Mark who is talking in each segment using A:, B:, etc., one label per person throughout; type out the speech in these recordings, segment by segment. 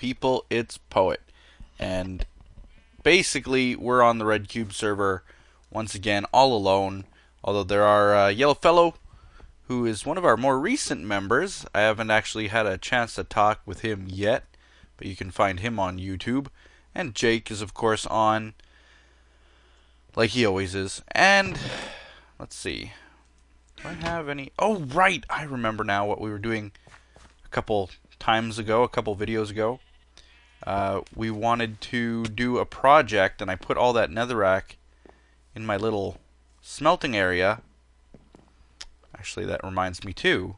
A: people? It's Poet. And basically, we're on the RedCubed server once again, all alone. Although there are Yellow Fellow, who is one of our more recent members. I haven't actually had a chance to talk with him yet, but you can find him on YouTube. And Jake is, of course, on, like he always is. And let's see. Do I have any? Oh, right! I remember now what we were doing a couple times ago, a couple videos ago. We wanted to do a project, and I put all that netherrack in my little smelting area. Actually, that reminds me too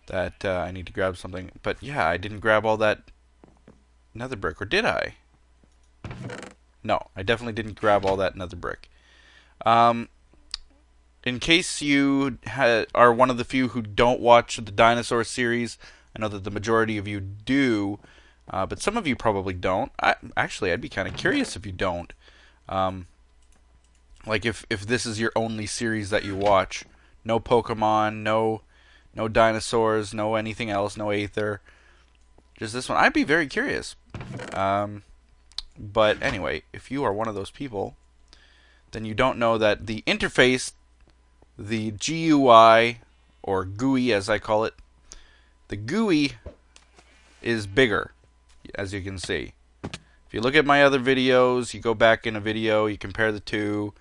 A: that I need to grab something. But yeah, I didn't grab all that nether brick, or did I? No, I definitely didn't grab all that nether brick. In case you are one of the few who don't watch the dinosaur series, I know that the majority of you do, but some of you probably don't. Actually, I'd be kind of curious if you don't. Like if this is your only series that you watch, no Pokemon, no dinosaurs, no anything else, no Aether, just this one. I'd be very curious. But anyway, if you are one of those people, then you don't know that the interface, the GUI, or GUI as I call it, the GUI is bigger, as you can see. If you look at my other videos, you go back in a video, you compare the two,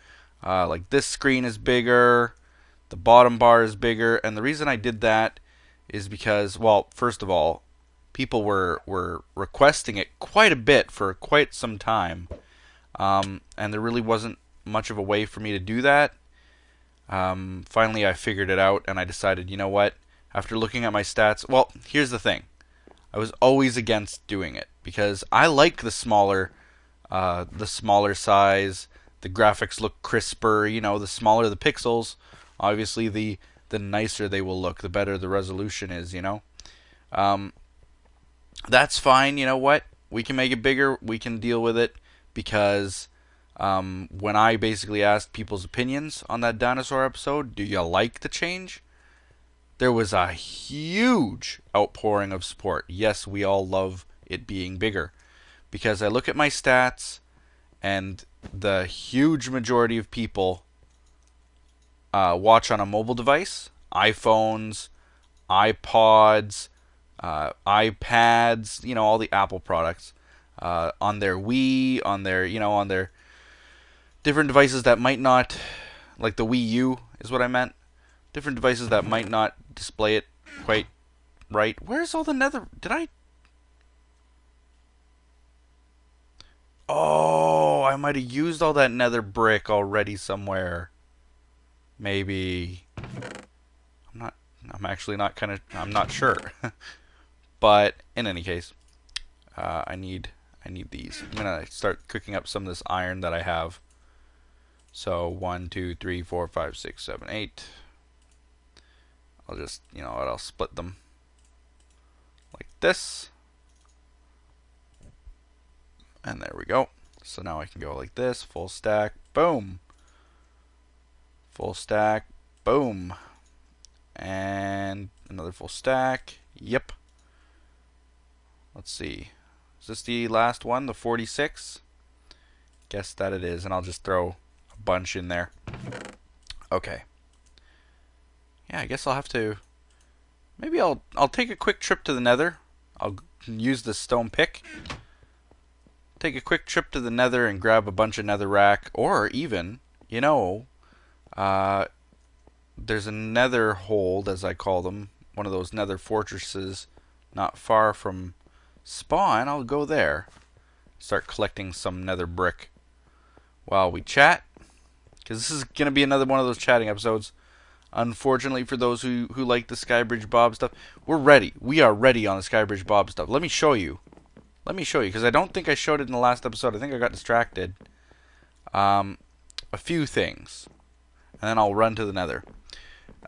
A: like this screen is bigger, the bottom bar is bigger, and the reason I did that is because, well, first of all, people were requesting it quite a bit for quite some time, and there really wasn't much of a way for me to do that. Finally I figured it out, and I decided, you know what, after looking at my stats, well, here's the thing. I was always against doing it, because I like the smaller size, the graphics look crisper, you know, the smaller the pixels, obviously the nicer they will look, the better the resolution is, you know. That's fine, you know what? We can make it bigger, we can deal with it, because when I basically asked people's opinions on that dinosaur episode, do you like the change? There was a huge outpouring of support. Yes, we all love it being bigger, because I look at my stats, and the huge majority of people watch on a mobile device, iPhones, iPods, iPads, you know, all the Apple products, on their Wii, on their different devices that might not, like the Wii U is what I meant, different devices that might not display it quite right. Where's all the nether? Oh, I might have used all that nether brick already somewhere. Maybe. I'm actually not I'm not sure. But in any case, I need these. I'm gonna start cooking up some of this iron that I have. So 1, 2, 3, 4, 5, 6, 7, 8. I'll just, you know what, I'll split them like this. And there we go. So now I can go like this, full stack, boom. Full stack, boom. And another full stack, yep. Let's see. Is this the last one, the 46? Guess that it is, and I'll just throw a bunch in there. Okay. Yeah, I guess I'll have to, maybe I'll take a quick trip to the Nether. I'll use the stone pick. Take a quick trip to the Nether and grab a bunch of netherrack, or even, you know, there's a nether hold, as I call them, one of those nether fortresses not far from spawn. I'll go there, start collecting some nether brick while we chat, because this is going to be another one of those chatting episodes. Unfortunately, for those who like the Skybridge Bob stuff, we're ready. We are ready on the Skybridge Bob stuff. Let me show you. Let me show you, because I don't think I showed it in the last episode. I think I got distracted. A few things, and then I'll run to the Nether.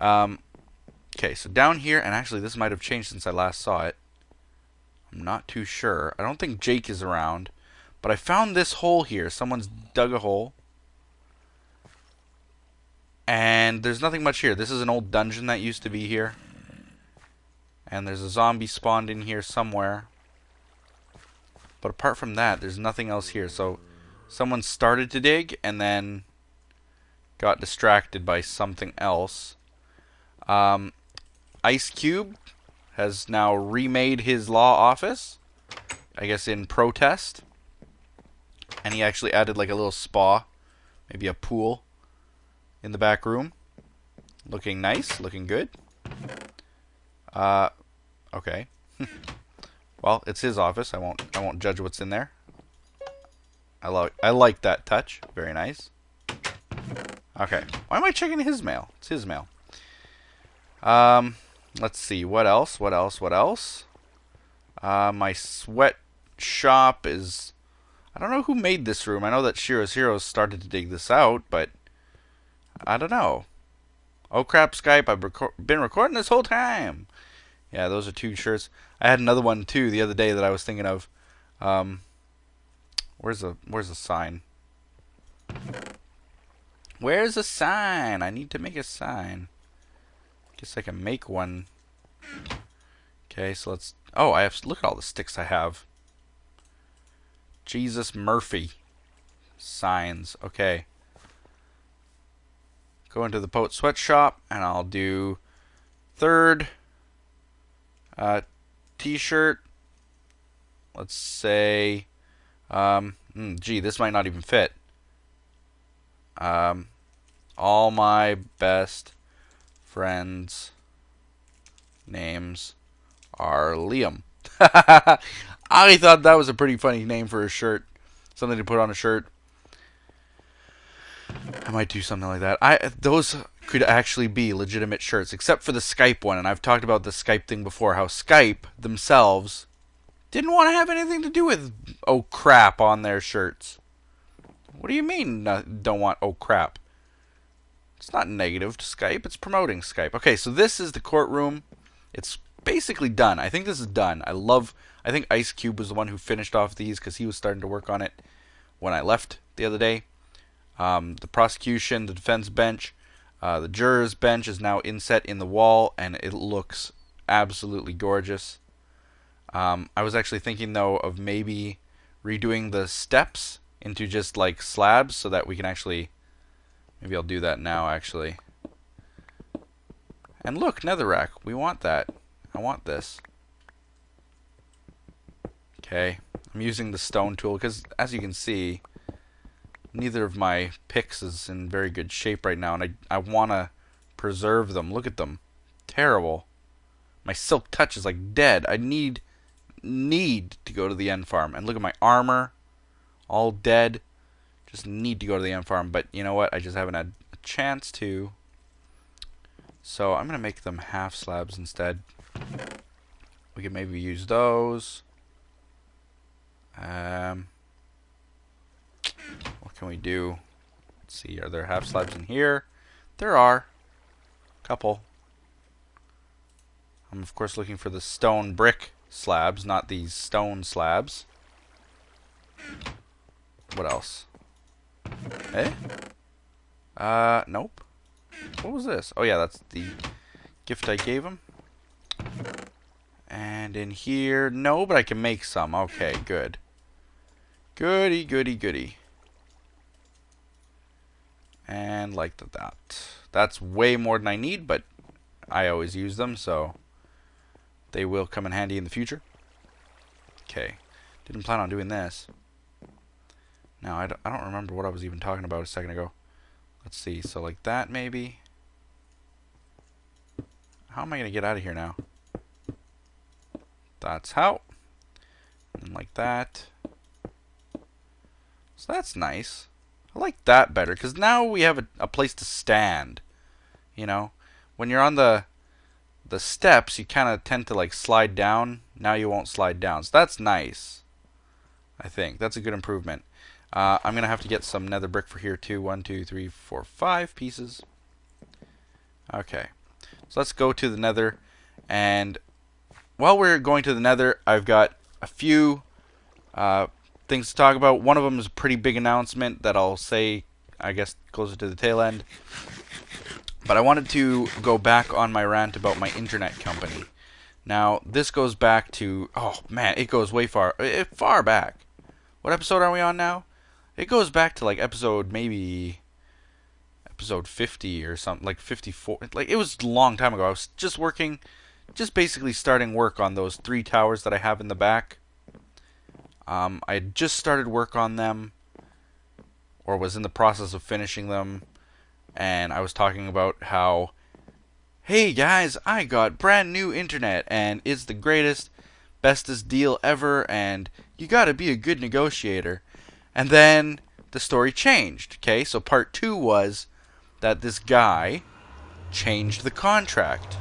A: Okay, so down here, and actually this might have changed since I last saw it. I'm not too sure. I don't think Jake is around, but I found this hole here. Someone's dug a hole. And there's nothing much here. This is an old dungeon that used to be here. And there's a zombie spawned in here somewhere. But apart from that, there's nothing else here. So someone started to dig and then got distracted by something else. IceCube has now remade his law office, I guess in protest. And he actually added like a little spa, maybe a pool in the back room. Looking nice, looking good. Okay. Well, it's his office. I won't judge what's in there. I like that touch. Very nice. Okay. Why am I checking his mail? It's his mail. Let's see. What else? What else? What else? My sweatshop is... I don't know who made this room. I know that Shiro's Heroes started to dig this out, but... I don't know. Oh crap, Skype. I've been recording this whole time. Yeah, those are 2 shirts. I had another one too the other day that I was thinking of. Where's the sign? Where's the sign? I need to make a sign. Guess I can make one. Okay, so let's... Oh, I have... Look at all the sticks I have. Jesus Murphy. Signs. Okay. Go into the Poet Sweatshop, and I'll do 3rd t-shirt. Let's say... gee, this might not even fit. All my best friends' names are Liam. I thought that was a pretty funny name for a shirt. Something to put on a shirt. I might do something like that. Those could actually be legitimate shirts, except for the Skype one. And I've talked about the Skype thing before, how Skype themselves didn't want to have anything to do with oh crap on their shirts. What do you mean don't want oh crap? It's not negative to Skype, it's promoting Skype. Okay, so this is the courtroom. It's basically done. I think this is done. I think IceCube was the one who finished off these because he was starting to work on it when I left the other day. The prosecution, the defense bench, the jurors bench is now inset in the wall, and it looks absolutely gorgeous. I was actually thinking though of maybe redoing the steps into just like slabs so that we can actually... Maybe I'll do that now actually. And look, netherrack. We want that. I want this. Okay. I'm using the stone tool because, as you can see, neither of my picks is in very good shape right now, and I want to preserve them. Look at them. Terrible. My silk touch is like dead. I need to go to the end farm. And look at my armor. All dead. Just need to go to the end farm. But you know what? I just haven't had a chance to. So I'm going to make them half slabs instead. We can maybe use those. What can we do? Let's see. Are there half slabs in here? There are. A couple. I'm of course looking for the stone brick slabs, not these stone slabs. What else? Eh? Nope. What was this? Oh yeah, that's the gift I gave him. And in here, no, but I can make some. Okay, good. Goody, goody, goody. And like that. That's way more than I need, but I always use them, so they will come in handy in the future. Okay. Didn't plan on doing this. Now, I don't remember what I was even talking about a second ago. Let's see. So like that, maybe. How am I going to get out of here now? That's how. And like that. So that's nice. I like that better, because now we have a place to stand. You know? When you're on the steps, you kind of tend to like slide down. Now you won't slide down. So that's nice. I think. That's a good improvement. I'm going to have to get some nether brick for here too. 1, 2, 3, 4, 5 pieces. Okay. So let's go to the nether. And while we're going to the nether, I've got a few things to talk about. One of them is a pretty big announcement that I'll say, I guess, closer to the tail end. But I wanted to go back on my rant about my internet company. Now, this goes back to, oh man, it goes way far back. What episode are we on now? It goes back to like maybe episode 50 or something, like 54. Like, it was a long time ago. I was just basically starting work on those 3 towers that I have in the back. I had just started work on them, or was in the process of finishing them, and I was talking about how, hey guys, I got brand new internet, and it's the greatest, bestest deal ever, and you gotta be a good negotiator. And then the story changed, okay? So part 2 was that this guy changed the contract.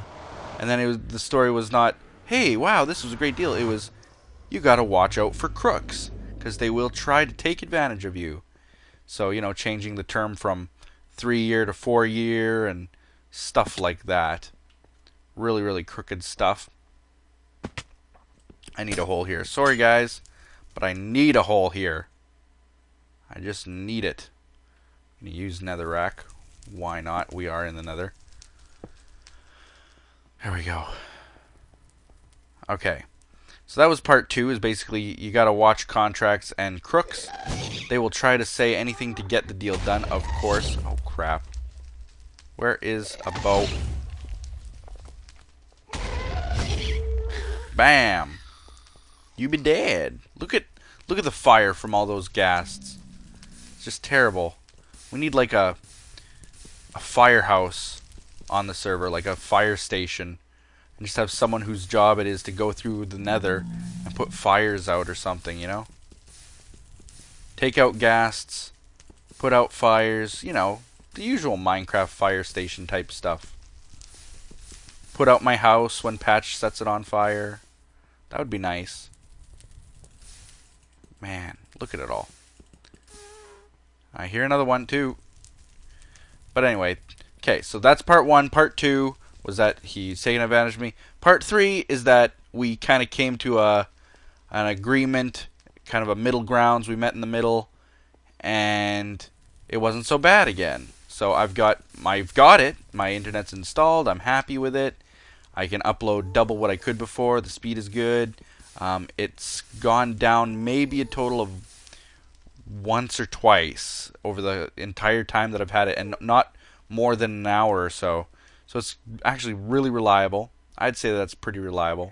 A: And then the story was not, hey, wow, this was a great deal. It was, you gotta watch out for crooks, because they will try to take advantage of you. So, you know, changing the term from 3-year to 4-year and stuff like that. Really, really crooked stuff. I need a hole here. Sorry, guys, but I need a hole here. I just need it. I'm gonna use netherrack. Why not? We are in the nether. There we go. Okay. So that was part 2, is basically you gotta watch contracts and crooks. They will try to say anything to get the deal done, of course. Oh, crap. Where is a boat? Bam! You be dead. Look at the fire from all those ghasts. It's just terrible. We need like a firehouse on the server, like a fire station, and just have someone whose job it is to go through the nether and put fires out or something, you know? Take out ghasts, put out fires, you know, the usual Minecraft fire station type stuff. Put out my house when Patch sets it on fire. That would be nice. Man, look at it all. I hear another one too. But anyway, okay, so that's part 1. Part 2 was that he's taking advantage of me. Part 3 is that we kind of came to an agreement, kind of a middle grounds. We met in the middle, and it wasn't so bad again. So I've got it. My internet's installed. I'm happy with it. I can upload double what I could before. The speed is good. It's gone down maybe a total of once or twice over the entire time that I've had it, and not more than an hour or so. So it's actually really reliable. I'd say that's pretty reliable.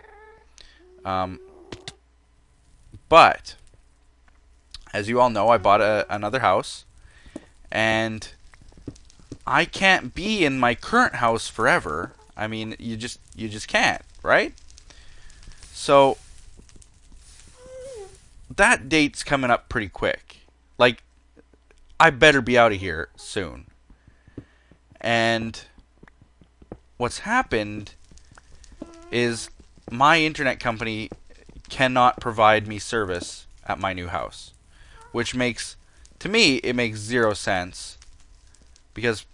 A: But as you all know, I bought another house, and I can't be in my current house forever. I mean, you just can't, right? So that date's coming up pretty quick. Like, I better be out of here soon. And what's happened is my internet company cannot provide me service at my new house, which makes, to me, it makes 0 sense, because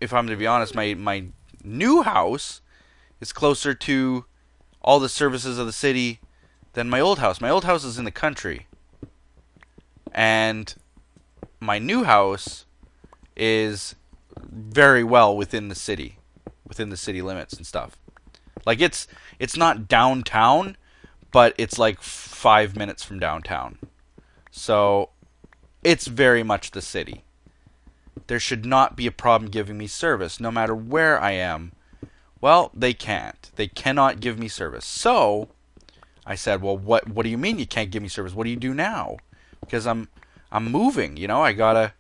A: if I'm to be honest, my new house is closer to all the services of the city than my old house. My old house is in the country, and my new house is very well within the city limits and stuff. Like, it's not downtown, but it's like 5 minutes from downtown. So it's very much the city. There should not be a problem giving me service, no matter where I am. Well, they can't. They cannot give me service. So I said, well, what do you mean you can't give me service? What do you do now? Because I'm moving, you know. I gotta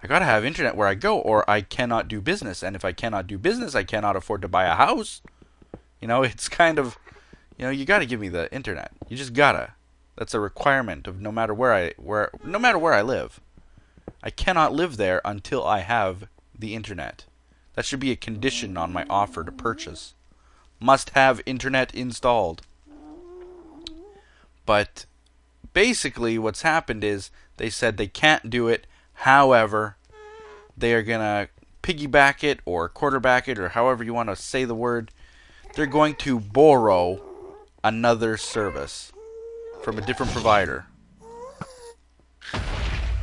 A: have internet where I go, or I cannot do business. And if I cannot do business, I cannot afford to buy a house. You know, it's kind of, you know, you gotta give me the internet. You just gotta. That's a requirement of no matter where I live. I cannot live there until I have the internet. That should be a condition on my offer to purchase. Must have internet installed. But basically what's happened is they said they can't do it. However, they are going to piggyback it or quarterback it, or however you want to say the word. They're going to borrow another service from a different provider.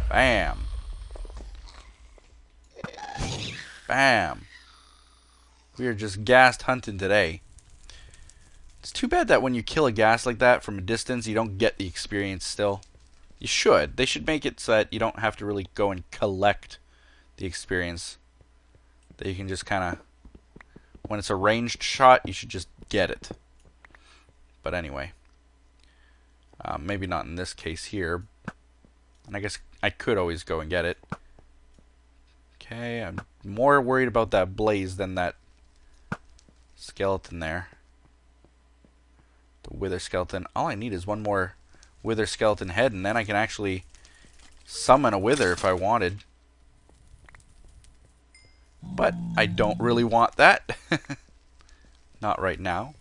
A: Bam. Bam. We are just gassed hunting today. It's too bad that when you kill a ghast like that from a distance, you don't get the experience still. You should. They should make it so that you don't have to really go and collect the experience. That you can just kind of... When it's a ranged shot, you should just get it. But anyway. Maybe not in this case here. And I guess I could always go and get it. Okay, I'm more worried about that blaze than that skeleton there. The wither skeleton. All I need is one more wither skeleton head, and then I can actually summon a wither if I wanted. But I don't really want that. Not right now.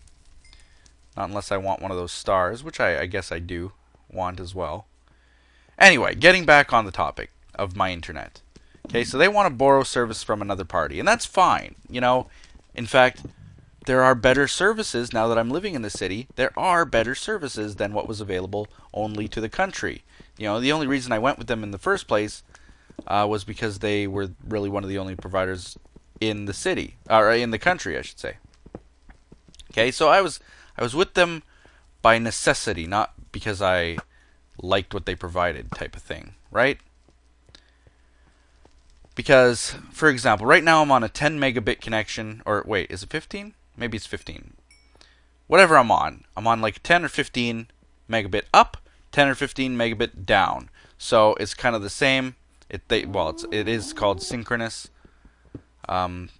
A: Not unless I want one of those stars, which I guess I do want as well. Anyway, getting back on the topic of my internet. Okay, so they want to borrow service from another party, and that's fine. You know, in fact, there are better services now that I'm living in the city. There are better services than what was available only to the country. You know, the only reason I went with them in the first place was because they were really one of the only providers in the city, or in the country, I should say. Okay, so I was with them by necessity, not because I liked what they provided, type of thing, right? Because, for example, right now I'm on a 10 megabit connection, or wait, is it 15? Maybe it's 15. Whatever I'm on like 10 or 15 megabit up, 10 or 15 megabit down. So it's kind of the same. It is called synchronous, and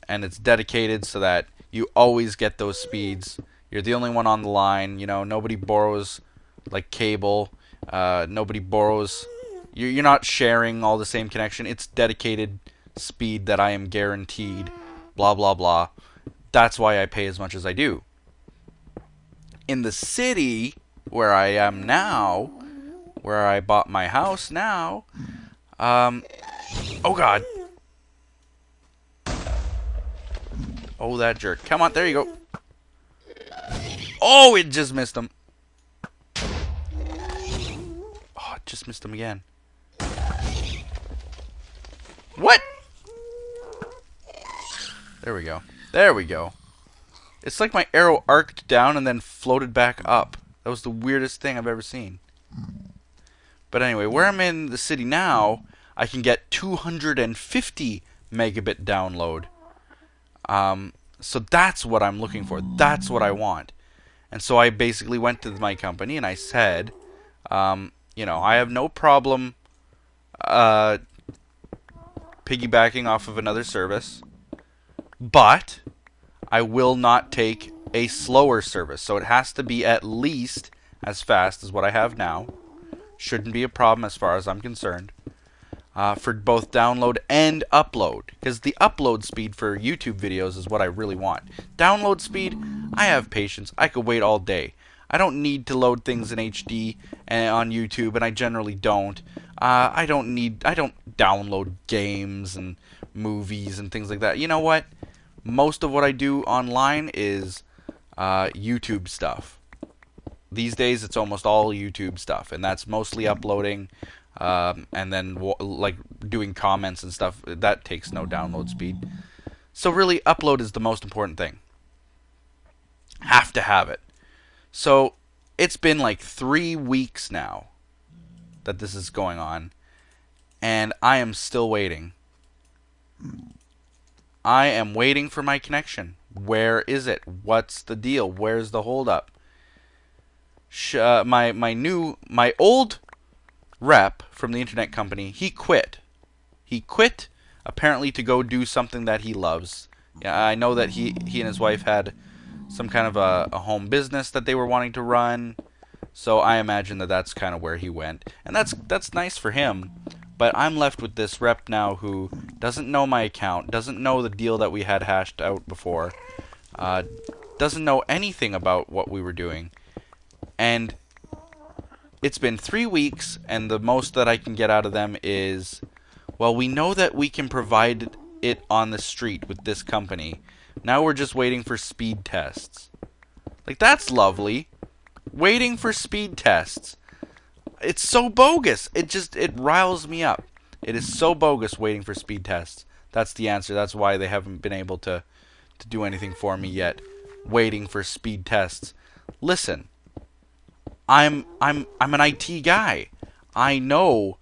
A: it's dedicated so that you always get those speeds. You're the only one on the line. You know, nobody borrows like cable. Nobody borrows. You're not sharing all the same connection. It's dedicated speed that I am guaranteed. Blah, blah, blah. That's why I pay as much as I do. In the city where I am now, where I bought my house now, oh god. Oh, that jerk. Come on, there you go. Oh, it just missed him. Oh, it just missed him again. What? There we go. There we go. It's like my arrow arced down and then floated back up. That was the weirdest thing I've ever seen. But anyway, where I'm in the city now, I can get 250 megabit download. So that's what I'm looking for. That's what I want. And so I basically went to my company and I said, you know, I have no problem piggybacking off of another service, but I will not take a slower service. So it has to be at least as fast as what I have now. Shouldn't be a problem as far as I'm concerned. For both download and upload. Because the upload speed for YouTube videos is what I really want. Download speed, I have patience. I could wait all day. I don't need to load things in HD on YouTube, and I generally don't. I don't download games and movies and things like that. You know what? Most of what I do online is YouTube stuff. These days, it's almost all YouTube stuff, and that's mostly uploading, and then like doing comments and stuff. That takes no download speed. So really, upload is the most important thing. Have to have it. So it's been like 3 weeks now that this is going on, and I am still waiting. I am waiting for my connection. Where is it? What's the deal? Where's the holdup? My old rep from the internet company, he quit. He quit apparently to go do something that he loves. Yeah, I know that he and his wife had some kind of a home business that they were wanting to run. So I imagine that that's kind of where he went. And that's nice for him. But I'm left with this rep now who doesn't know my account, doesn't know the deal that we had hashed out before, doesn't know anything about what we were doing. And it's been 3 weeks, and the most that I can get out of them is, well, we know that we can provide it on the street with this company. Now we're just waiting for speed tests. Like, that's lovely. Waiting for speed tests. It's so bogus. It riles me up. It is so bogus waiting for speed tests. That's the answer. That's why they haven't been able to do anything for me yet waiting for speed tests. Listen, I'm an IT guy. I know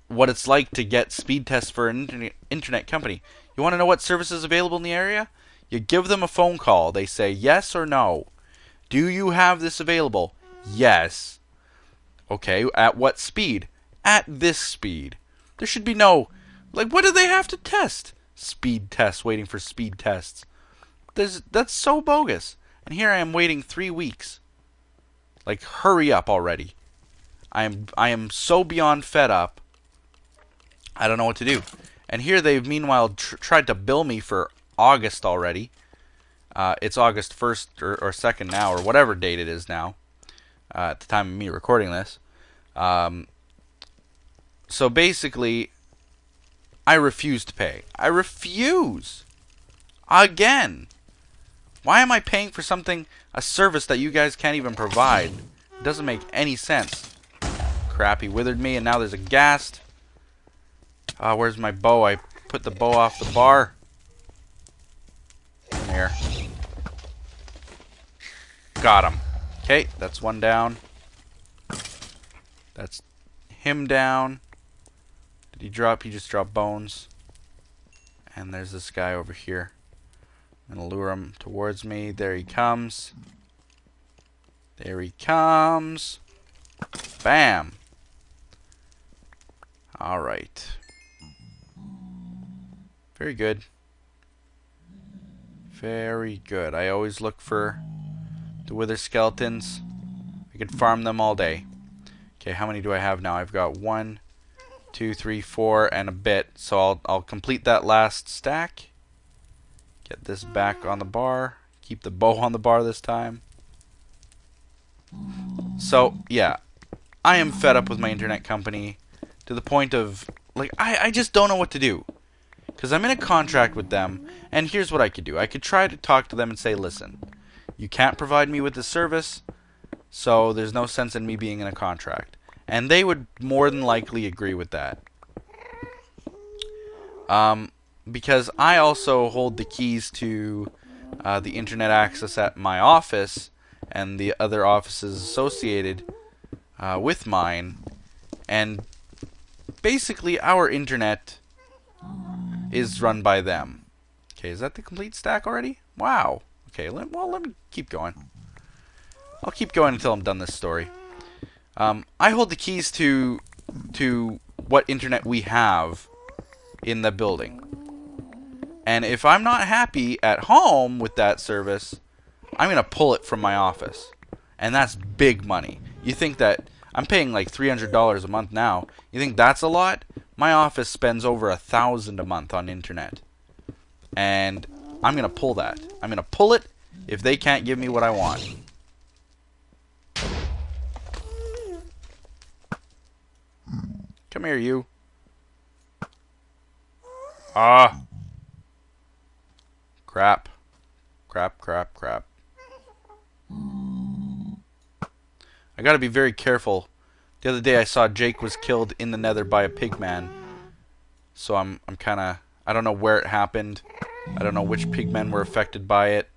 A: what it's like to get speed tests for an internet company. You want to know what services available in the area? You give them a phone call. They say yes or no. Do you have this available? Yes. Okay, at what speed? At this speed. There should be no... Like, what do they have to test? Speed tests, waiting for speed tests. That's so bogus. And here I am waiting 3 weeks. Like, hurry up already. I am so beyond fed up. I don't know what to do. And here they've meanwhile tried to bill me for August already. It's August 1st or 2nd now, or whatever date it is now, at the time of me recording this. So basically, I refuse to pay. I refuse! Again! Why am I paying for something, a service that you guys can't even provide? It doesn't make any sense. Crap, he withered me, and now there's a ghast. Where's my bow? I put the bow off the bar. Come here. Got him. Okay, that's one down. That's him down. Did he drop? He just dropped bones. And there's this guy over here. I'm gonna lure him towards me. There he comes. There he comes. Bam. Alright. Very good. Very good. I always look for the wither skeletons. I could farm them all day. Okay, how many do I have now? I've got 1, 2, 3, 4, and a bit. So I'll complete that last stack. Get this back on the bar. Keep the bow on the bar this time. So, yeah. I am fed up with my internet company to the point of, like, I just don't know what to do. Because I'm in a contract with them, and here's what I could do. I could try to talk to them and say, listen, you can't provide me with this service, so there's no sense in me being in a contract. And they would more than likely agree with that. Because I also hold the keys to the internet access at my office and the other offices associated with mine. And basically our internet is run by them. Okay, is that the complete stack already? Wow. Okay, let me keep going. I'll keep going until I'm done this story. I hold the keys to what internet we have in the building. And if I'm not happy at home with that service, I'm going to pull it from my office. And that's big money. You think that I'm paying like $300 a month now. You think that's a lot? My office spends over $1,000 a month on internet. And I'm going to pull that. I'm going to pull it if they can't give me what I want. Come here, you. Ah. Crap. Crap, crap, crap. I gotta be very careful. The other day I saw Jake was killed in the Nether by a pigman. So I'm kinda... I don't know where it happened. I don't know which pigmen were affected by it.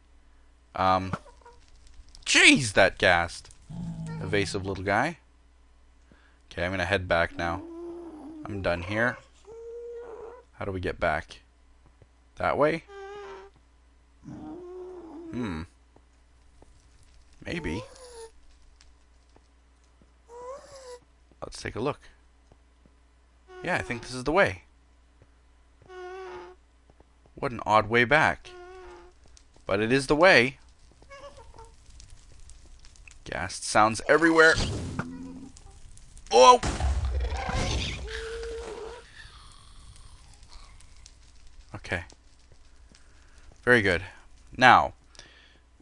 A: Jeez, that gassed. Evasive little guy. Okay, I'm gonna head back now. I'm done here. How do we get back? That way? Maybe. Let's take a look. Yeah, I think this is the way. What an odd way back. But it is the way. Ghast sounds everywhere. Oh! Okay. Very good. Now,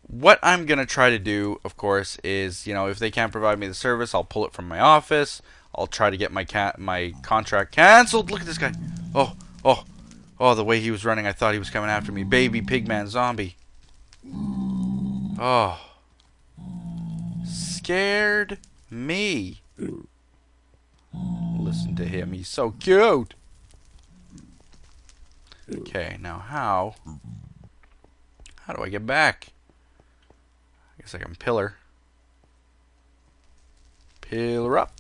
A: what I'm going to try to do, of course, is, you know, if they can't provide me the service, I'll pull it from my office. I'll try to get my contract canceled. Look at this guy. Oh, the way he was running, I thought he was coming after me. Baby pigman zombie. Oh. Scared me. Listen to him. He's so cute. Okay, now how do I get back? Guess I can pillar. Pillar up.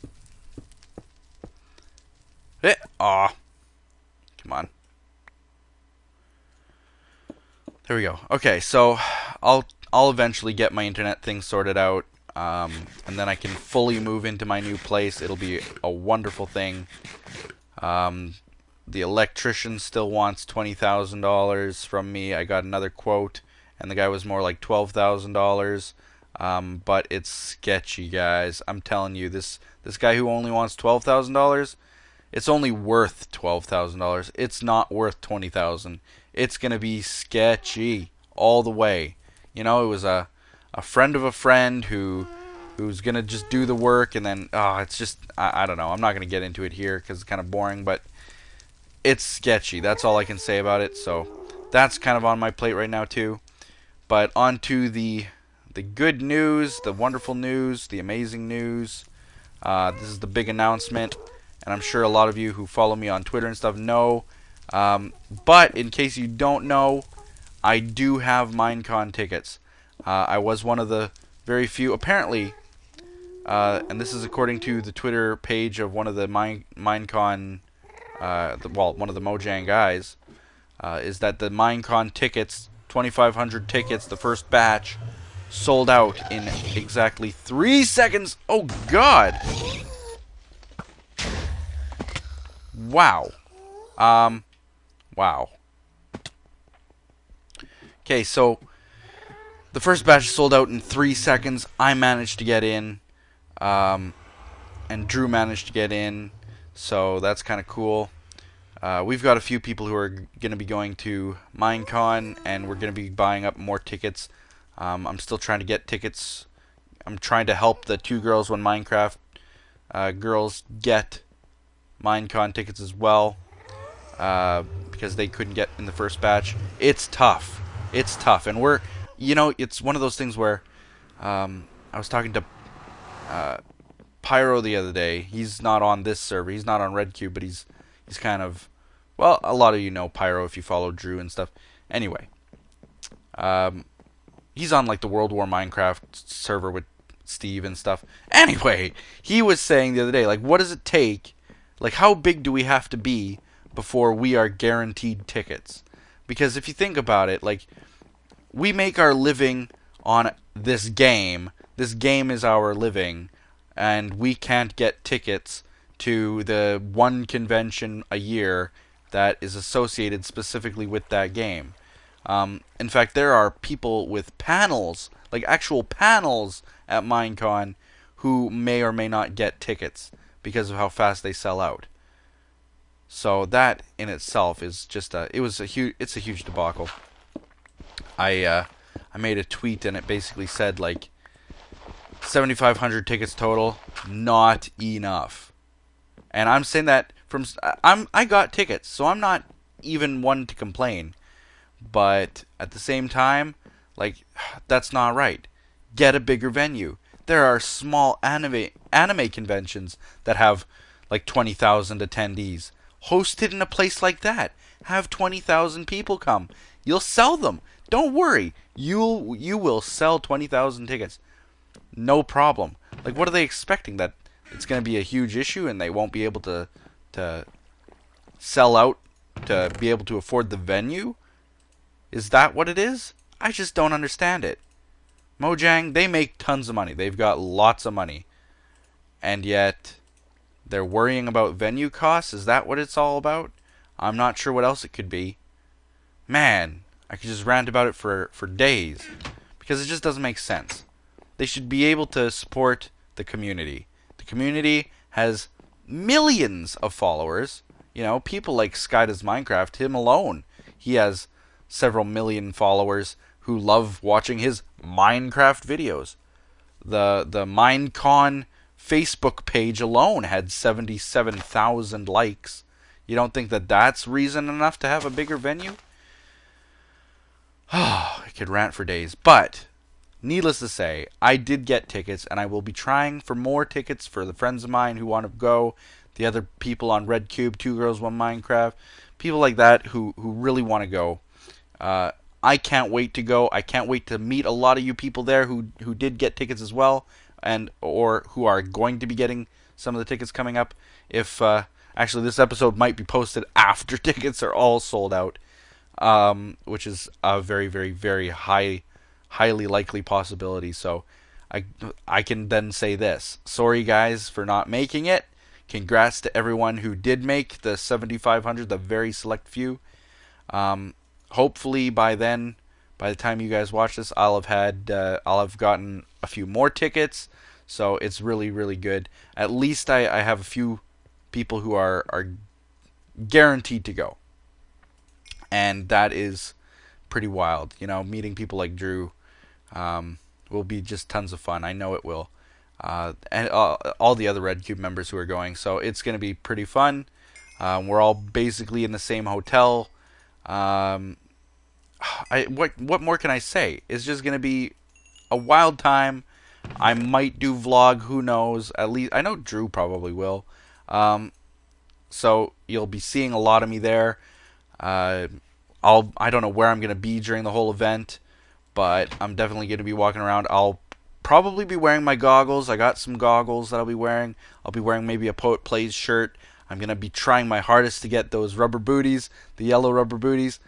A: Hit. Aw. Come on. There we go. Okay, so I'll eventually get my internet thing sorted out, and then I can fully move into my new place. It'll be a wonderful thing. The electrician still wants $20,000 from me. I got another quote, and the guy was more like $12,000. But it's sketchy, guys. I'm telling you, this guy who only wants $12,000, it's only worth $12,000. It's not worth $20,000. It's gonna be sketchy all the way. You know, it was a friend of a friend who's gonna just do the work, and then it's just I don't know. I'm not gonna get into it here because it's kind of boring, but it's sketchy. That's all I can say about it. So that's kind of on my plate right now too. But on to the good news, the wonderful news, the amazing news. This is the big announcement, and I'm sure a lot of you who follow me on Twitter and stuff know. But in case you don't know, I do have Minecon tickets. I was one of the very few, apparently, and this is according to the Twitter page of one of the Minecon, one of the Mojang guys, is that the Minecon tickets, 2,500 tickets, the first batch, sold out in exactly 3 seconds. Oh God! Wow. Wow. Okay, so the first batch sold out in 3 seconds. I managed to get in, and Drew managed to get in, so that's kind of cool. We've got a few people who are going to be going to Minecon, and we're going to be buying up more tickets. I'm still trying to get tickets. I'm trying to help the 2 Girls 1 Minecraft girls get Minecon tickets as well, because they couldn't get in the first batch. It's tough. It's tough, and we're, you know, it's one of those things where I was talking to Pyro the other day. He's not on this server. He's not on RedCubed, but he's kind of, well, a lot of you know Pyro if you follow Drew and stuff. Anyway, he's on like the World War Minecraft server with Steve and stuff. Anyway, he was saying the other day, like, what does it take? Like, how big do we have to be before we are guaranteed tickets? Because if you think about it, like, we make our living on this game. This game is our living, and we can't get tickets to the one convention a year that is associated specifically with that game. In fact, there are people with panels, like actual panels at Minecon, who may or may not get tickets because of how fast they sell out. So that in itself is just it's a huge debacle. I made a tweet and it basically said like 7,500 tickets total, not enough. And I'm saying that I got tickets, so I'm not even one to complain. But at the same time, like, that's not right. Get a bigger venue. There are small anime conventions that have like 20,000 attendees. Host it in a place like that. Have 20,000 people come. You'll sell them. Don't worry. You will sell 20,000 tickets. No problem. Like, what are they expecting? That it's going to be a huge issue and they won't be able to sell out to be able to afford the venue? Is that what it is? I just don't understand it. Mojang, they make tons of money. They've got lots of money. And yet, they're worrying about venue costs? Is that what it's all about? I'm not sure what else it could be. Man, I could just rant about it for days. Because it just doesn't make sense. They should be able to support the community. The community has millions of followers. You know, people like Skydoes Minecraft, him alone. He has several million followers who love watching his Minecraft videos. The Minecon Facebook page alone had 77,000 likes. You don't think that that's reason enough to have a bigger venue? I could rant for days. But, needless to say, I did get tickets, and I will be trying for more tickets for the friends of mine who want to go, the other people on RedCubed, 2 Girls 1 Minecraft, people like that who really want to go. I can't wait to go. I can't wait to meet a lot of you people there who did get tickets as well, and or who are going to be getting some of the tickets coming up. If actually this episode might be posted after tickets are all sold out, which is a very, very, very highly likely possibility. So I can then say this: sorry guys for not making it. Congrats to everyone who did make the 7,500, the very select few. Hopefully by then, by the time you guys watch this, I'll have gotten a few more tickets. So it's really, really good. At least I have a few people who are guaranteed to go, and that is pretty wild. You know, meeting people like Drew will be just tons of fun. I know it will. And all the other RedCubed members who are going. So it's going to be pretty fun. We're all basically in the same hotel. What more can I say? It's just going to be a wild time. I might do vlog. Who knows? At least I know Drew probably will. So you'll be seeing a lot of me there. I don't know where I'm going to be during the whole event, but I'm definitely going to be walking around. I'll probably be wearing my goggles. I got some goggles that I'll be wearing. I'll be wearing maybe a Poet Plays shirt. I'm going to be trying my hardest to get those rubber booties, the yellow rubber booties.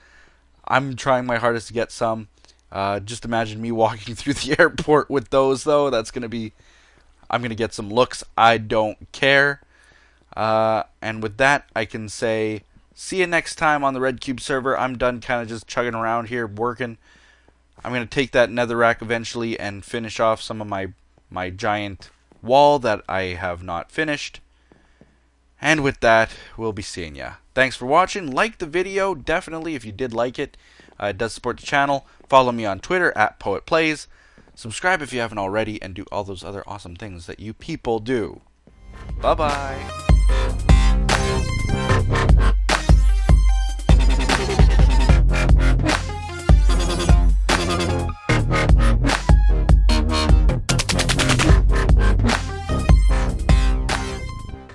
A: I'm trying my hardest to get some. Just imagine me walking through the airport with those, though. That's going to be... I'm going to get some looks. I don't care. And with that, I can say, see you next time on the RedCubed server. I'm done kind of just chugging around here, working. I'm going to take that netherrack eventually and finish off some of my giant wall that I have not finished. And with that, we'll be seeing ya. Thanks for watching. Like the video, definitely, if you did like it. It does support the channel. Follow me on Twitter, @PoetPlays. Subscribe if you haven't already, and do all those other awesome things that you people do. Bye-bye.